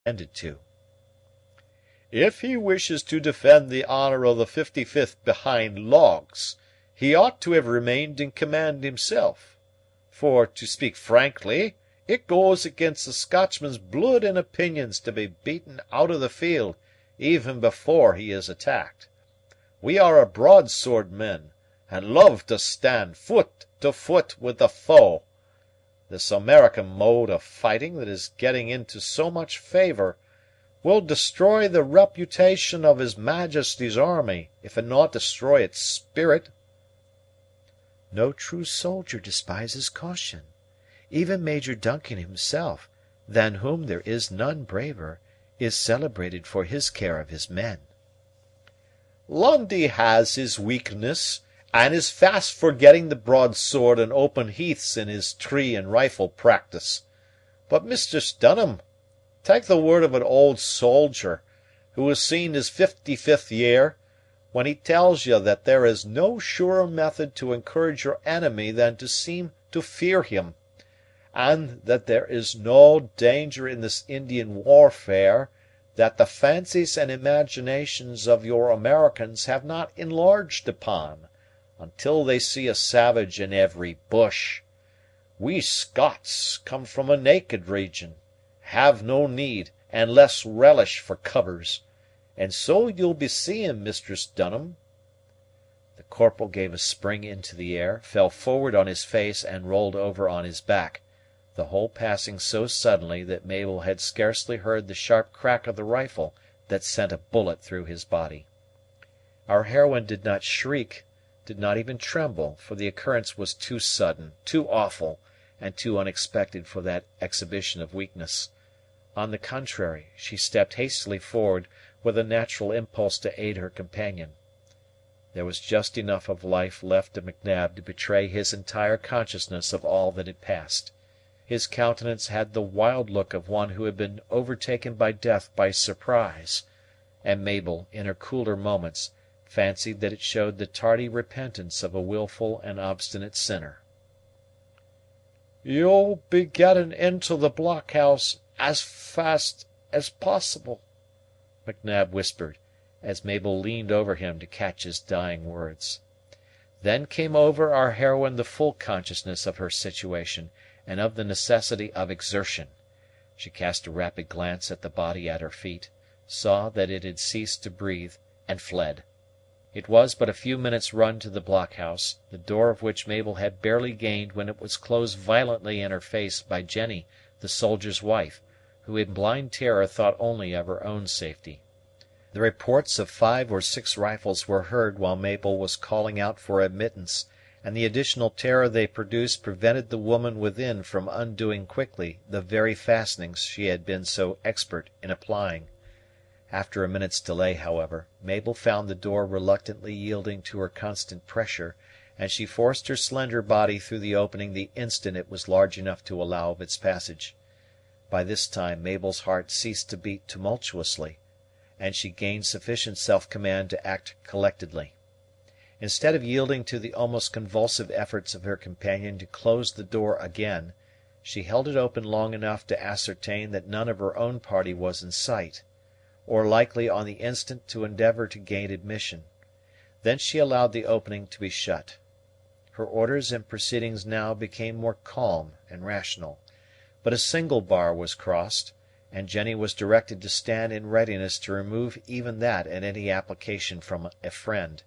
attended to. "If he wishes to defend the honor of the 55th behind logs, he ought to have remained in command himself; for, to speak frankly, it goes against a Scotchman's blood and opinions to be beaten out of the field even before he is attacked. We are a broadsword men, and love to stand foot to foot with the foe. This American mode of fighting that is getting into so much favor will destroy the reputation of his Majesty's army, if it not destroy its spirit." "No true soldier despises caution. Even Major Duncan himself, than whom there is none braver, is celebrated for his care of his men." "Lundie has his weakness, and is fast forgetting the broadsword and open heaths in his tree and rifle practice. But, Mistress Dunham, take the word of an old soldier, who has seen his 55th year, when he tells you that there is no surer method to encourage your enemy than to seem to fear him, and that there is no danger in this Indian warfare that the fancies and imaginations of your Americans have not enlarged upon, until they see a savage in every bush. We Scots come from a naked region, have no need and less relish for covers, and so you'll be seeing, Mistress Dunham." The Corporal gave a spring into the air, fell forward on his face, and rolled over on his back, the whole passing so suddenly that Mabel had scarcely heard the sharp crack of the rifle that sent a bullet through his body. Our heroine did not shriek, did not even tremble, for the occurrence was too sudden, too awful, and too unexpected for that exhibition of weakness. On the contrary, she stepped hastily forward, with a natural impulse to aid her companion. There was just enough of life left in M'Nab to betray his entire consciousness of all that had passed. His countenance had the wild look of one who had been overtaken by death by surprise, and Mabel, in her cooler moments, fancied that it showed the tardy repentance of a wilful and obstinate sinner. "You'll be getting into the blockhouse as fast as possible," M'Nab whispered, as Mabel leaned over him to catch his dying words. Then came over our heroine the full consciousness of her situation, and of the necessity of exertion. She cast a rapid glance at the body at her feet, saw that it had ceased to breathe, and fled. It was but a few minutes' run to the blockhouse, the door of which Mabel had barely gained when it was closed violently in her face by Jenny, the soldier's wife, who in blind terror thought only of her own safety. The reports of 5 or 6 rifles were heard while Mabel was calling out for admittance, and the additional terror they produced prevented the woman within from undoing quickly the very fastenings she had been so expert in applying. After a minute's delay, however, Mabel found the door reluctantly yielding to her constant pressure, and she forced her slender body through the opening the instant it was large enough to allow of its passage. By this time Mabel's heart ceased to beat tumultuously, and she gained sufficient self-command to act collectedly. Instead of yielding to the almost convulsive efforts of her companion to close the door again, she held it open long enough to ascertain that none of her own party was in sight, or likely on the instant to endeavor to gain admission. Then she allowed the opening to be shut. Her orders and proceedings now became more calm and rational, but a single bar was crossed, and Jenny was directed to stand in readiness to remove even that at any application from a friend.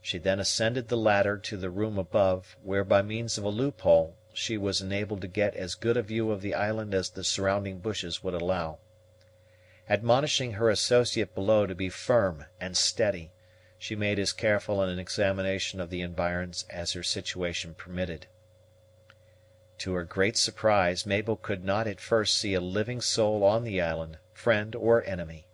She then ascended the ladder to the room above, where by means of a loophole she was enabled to get as good a view of the island as the surrounding bushes would allow. Admonishing her associate below to be firm and steady, she made as careful an examination of the environs as her situation permitted. To her great surprise, Mabel could not at first see a living soul on the island, friend or enemy.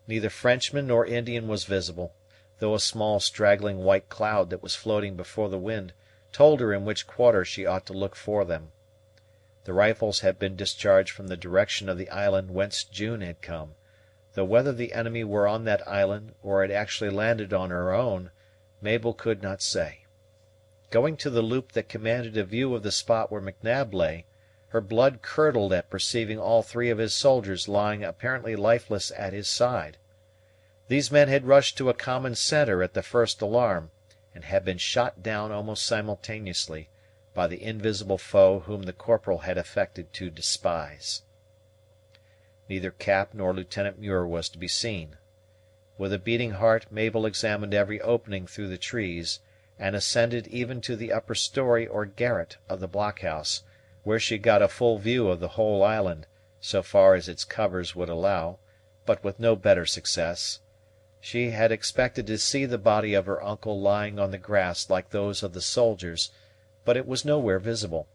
Neither Frenchman nor Indian was visible, though a small straggling white cloud that was floating before the wind told her in which quarter she ought to look for them. The rifles had been discharged from the direction of the island whence June had come, though whether the enemy were on that island or had actually landed on her own, Mabel could not say. Going to the loop that commanded a view of the spot where M'Nab lay, Her blood curdled at perceiving all three of his soldiers lying apparently lifeless at his side. These men had rushed to a common centre at the first alarm, and had been shot down almost simultaneously by the invisible foe whom the corporal had affected to despise. Neither Cap nor Lieutenant Muir was to be seen. With a beating heart Mabel examined every opening through the trees, and ascended even to the upper story or garret of the blockhouse, where she got a full view of the whole island, so far as its covers would allow, but with no better success. She had expected to see the body of her uncle lying on the grass like those of the soldiers, but it was nowhere visible.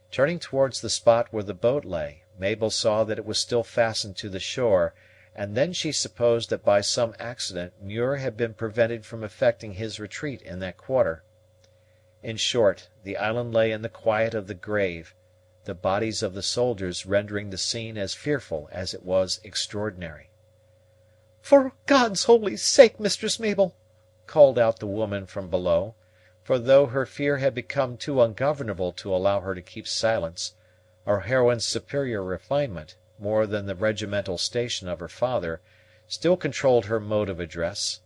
Turning towards the spot where the boat lay, Mabel saw that it was still fastened to the shore, and then she supposed that by some accident Muir had been prevented from effecting his retreat in that quarter. In short, the island lay in the quiet of the grave, the bodies of the soldiers rendering the scene as fearful as it was extraordinary. "For God's holy sake, Mistress Mabel!" called out the woman from below; for though her fear had become too ungovernable to allow her to keep silence, our heroine's superior refinement, more than the regimental station of her father, still controlled her mode of address.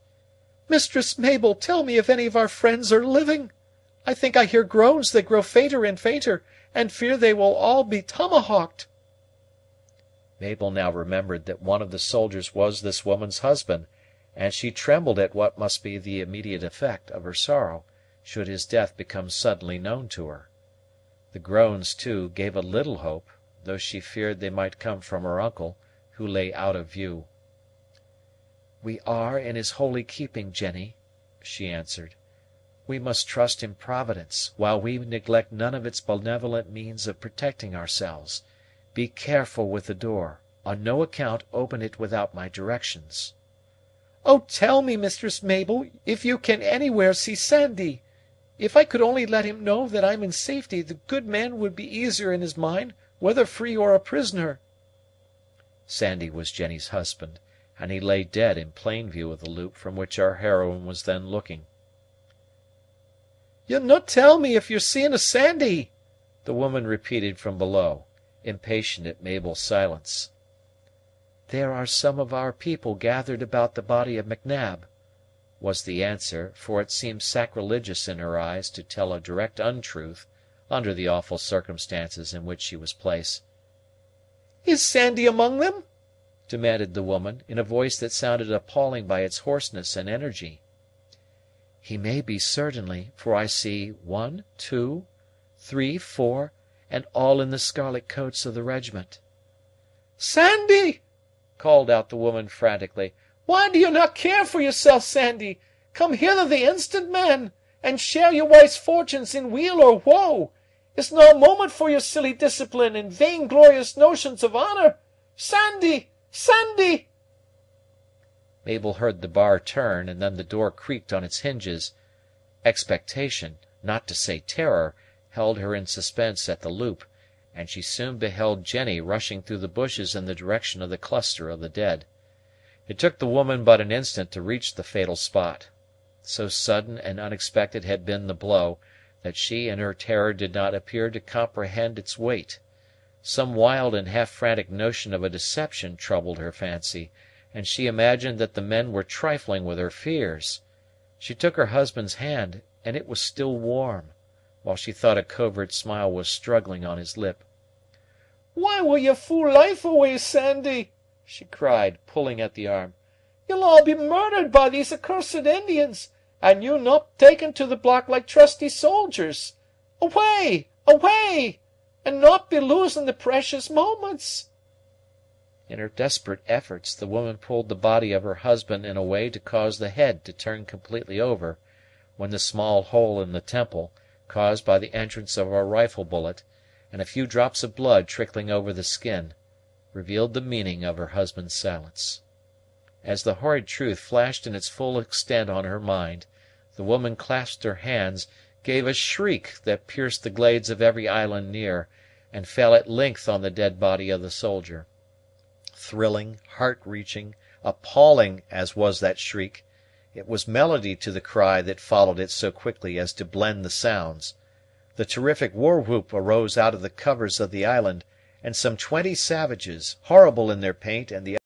"Mistress Mabel, tell me if any of our friends are living. I think I hear groans that grow fainter and fainter, and fear they will all be tomahawked." Mabel now remembered that one of the soldiers was this woman's husband, and she trembled at what must be the immediate effect of her sorrow, should his death become suddenly known to her. The groans, too, gave a little hope, though she feared they might come from her uncle, who lay out of view. "We are in his holy keeping, Jenny," she answered. "We must trust in Providence, while we neglect none of its benevolent means of protecting ourselves. Be careful with the door. On no account open it without my directions." "Oh, tell me, Mistress Mabel, if you can anywhere see Sandy! If I could only let him know that I'm in safety, the good man would be easier in his mind, whether free or a prisoner." Sandy was Jenny's husband, and he lay dead in plain view of the loop from which our heroine was then looking. "Ye'll no tell me if you're seeing a Sandy?" the woman repeated from below, impatient at Mabel's silence. "There are some of our people gathered about the body of M'Nab," was the answer, for it seemed sacrilegious in her eyes to tell a direct untruth under the awful circumstances in which she was placed. "Is Sandy among them?" demanded the woman, in a voice that sounded appalling by its hoarseness and energy. "He may be, certainly, for I see 1, 2, 3, 4, and all in the scarlet coats of the regiment." "Sandy!" called out the woman frantically. "Why do you not care for yourself, Sandy? Come hither the instant, man, and share your wife's fortunes in weal or woe. It's no moment for your silly discipline and vainglorious notions of honor. Sandy! Sandy!" Mabel heard the bar turn, and then the door creaked on its hinges. Expectation, not to say terror, held her in suspense at the loop, and she soon beheld Jenny rushing through the bushes in the direction of the cluster of the dead. It took the woman but an instant to reach the fatal spot. So sudden and unexpected had been the blow, that she in her terror did not appear to comprehend its weight. Some wild and half frantic notion of a deception troubled her fancy, and she imagined that the men were trifling with her fears. She took her husband's hand, and it was still warm, while she thought a covert smile was struggling on his lip. "Why will ye fool life away, Sandy?" she cried, pulling at the arm. "You'll all be murdered by these accursed Indians, and you not taken to the block like trusty soldiers. Away! Away! And not be losing the precious moments." In her desperate efforts, the woman pulled the body of her husband in a way to cause the head to turn completely over, when the small hole in the temple, caused by the entrance of a rifle bullet, and a few drops of blood trickling over the skin, revealed the meaning of her husband's silence. As the horrid truth flashed in its full extent on her mind, the woman clasped her hands, gave a shriek that pierced the glades of every island near, and fell at length on the dead body of the soldier. Thrilling, heart-reaching, appalling as was that shriek, it was melody to the cry that followed it so quickly as to blend the sounds. The terrific war whoop arose out of the covers of the island, and some 20 savages, horrible in their paint and the